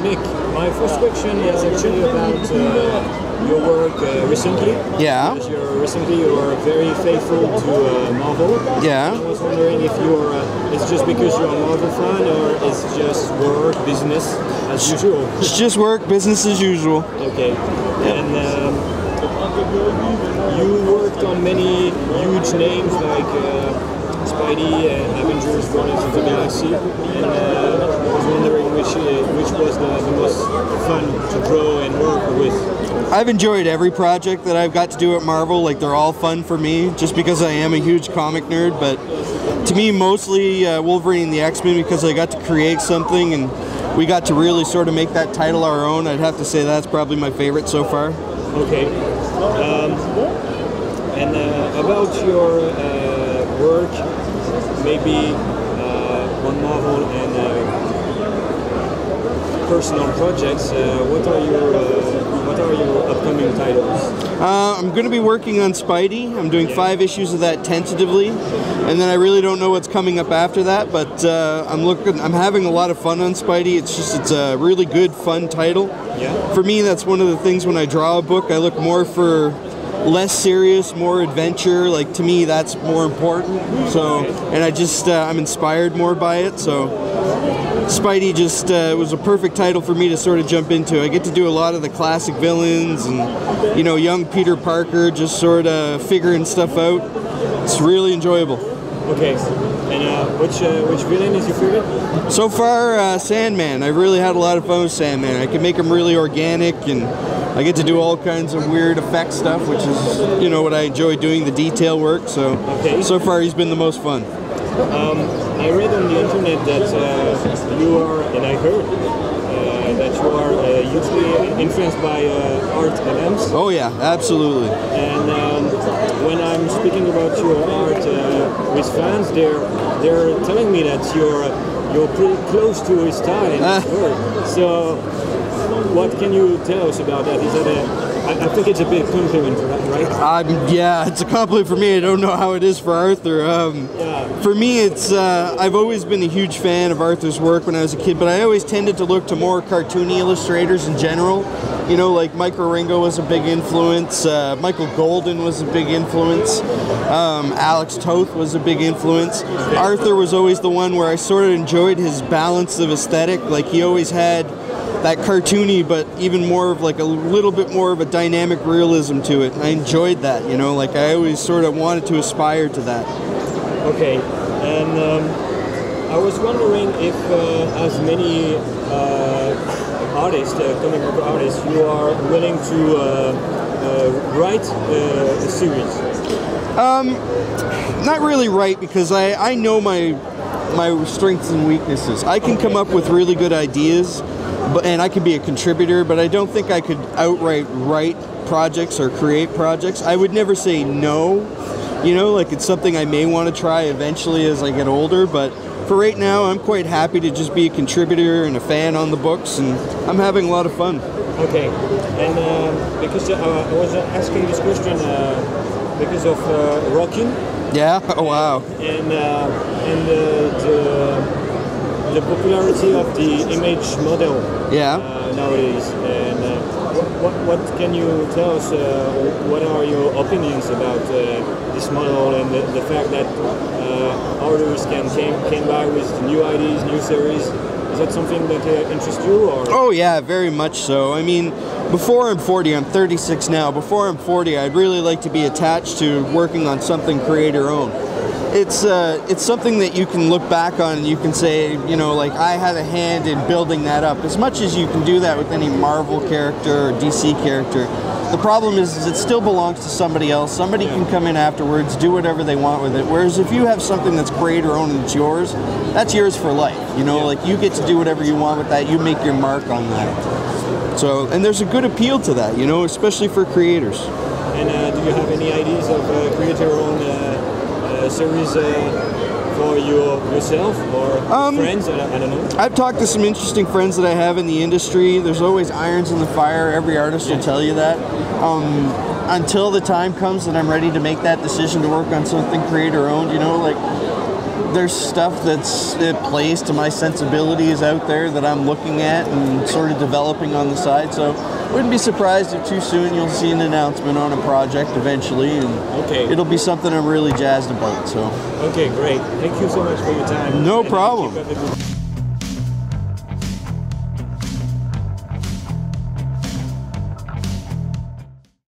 Nick, my first question is actually about your work recently. Yeah. Because you are very faithful to Marvel. Yeah. I was wondering if it's just because you're a Marvel fan, or it's just work, business as usual? It's just work, business as usual. Okay. And you worked on many huge names like Spidey and Avengers, Guardians of the Galaxy, and I was wondering which was the most fun to draw and work with. I've enjoyed every project that I've got to do at Marvel. Like, they're all fun for me, just because I am a huge comic nerd. But to me, mostly Wolverine and the X-Men, because I got to create something and we got to really sort of make that title our own. I'd have to say that's probably my favorite so far. Okay. And about your work, maybe on Marvel and personal projects, what are your upcoming titles? I'm going to be working on Spidey. I'm doing 5 issues of that tentatively, and then I really don't know what's coming up after that. But I'm having a lot of fun on Spidey. It's a really good, fun title. Yeah. For me, that's one of the things when I draw a book. I look more for less serious, more adventure. Like, to me, that's more important. So, and I'm inspired more by it. So, Spidey just was a perfect title for me to sort of jump into. I get to do a lot of the classic villains and, you know, young Peter Parker just sort of figuring stuff out. It's really enjoyable. Okay. And which villain is your favorite? So far, Sandman. I've really had a lot of fun with Sandman. I can make him really organic, and I get to do all kinds of weird effect stuff, which is, you know, what I enjoy doing, the detail work. So, so far he's been the most fun. I read on the internet that you are, and I heard that you are hugely influenced by art elements. Oh yeah, absolutely. And when I'm speaking about your art with fans, they're telling me that you're pretty close to his style and his work. So, what can you tell us about that? Is that I think it's a big compliment, right? Yeah, it's a compliment for me. I don't know how it is for Arthur. For me, it's I've always been a huge fan of Arthur's work when I was a kid, but I always tended to look to more cartoony illustrators in general. You know, like Michael Ringo was a big influence, Michael Golden was a big influence, Alex Toth was a big influence. Arthur was always the one where I sort of enjoyed his balance of aesthetic. Like, he always had that cartoony, but even more of like a little bit more of a dynamic realism to it. I enjoyed that, you know, like I always sort of wanted to aspire to that. Okay, and I was wondering if, as many artists, comic book artists, you are willing to write a series? Not really write, because I know my strengths and weaknesses. I can come up with really good ideas, and I could be a contributor, but I don't think I could outright write projects or create projects. I would never say no, you know, like it's something I may want to try eventually as I get older, but for right now, I'm quite happy to just be a contributor and a fan on the books, and I'm having a lot of fun. Okay, and because I was asking this question because of Rockin'. Yeah? Oh, wow. And the popularity of the image model nowadays. And what can you tell us? What are your opinions about this model and the fact that artists came by with new ideas, new series? Is that something that interests you? Or? Oh yeah, very much so. I mean, before I'm 40, I'm 36 now. Before I'm 40, I'd really like to be attached to working on something creator-owned. It's something that you can look back on and you can say, you know, like, I had a hand in building that up. As much as you can do that with any Marvel character or DC character, the problem is it still belongs to somebody else. Somebody can come in afterwards, do whatever they want with it. Whereas if you have something that's creator-owned and it's yours, that's yours for life. You know, like, you get to do whatever you want with that. You make your mark on that. So, and there's a good appeal to that, you know, especially for creators. And do you have any ideas of creator-owned series for yourself or friends? I don't know. I've talked to some interesting friends that I have in the industry. There's always irons in the fire. Every artist will tell you that. Until the time comes that I'm ready to make that decision to work on something creator-owned, you know, like, there's stuff that plays to my sensibilities out there that I'm looking at and sort of developing on the side. So wouldn't be surprised if too soon you'll see an announcement on a project eventually, and it'll be something I'm really jazzed about. So okay, great. Thank you so much for your time. No problem.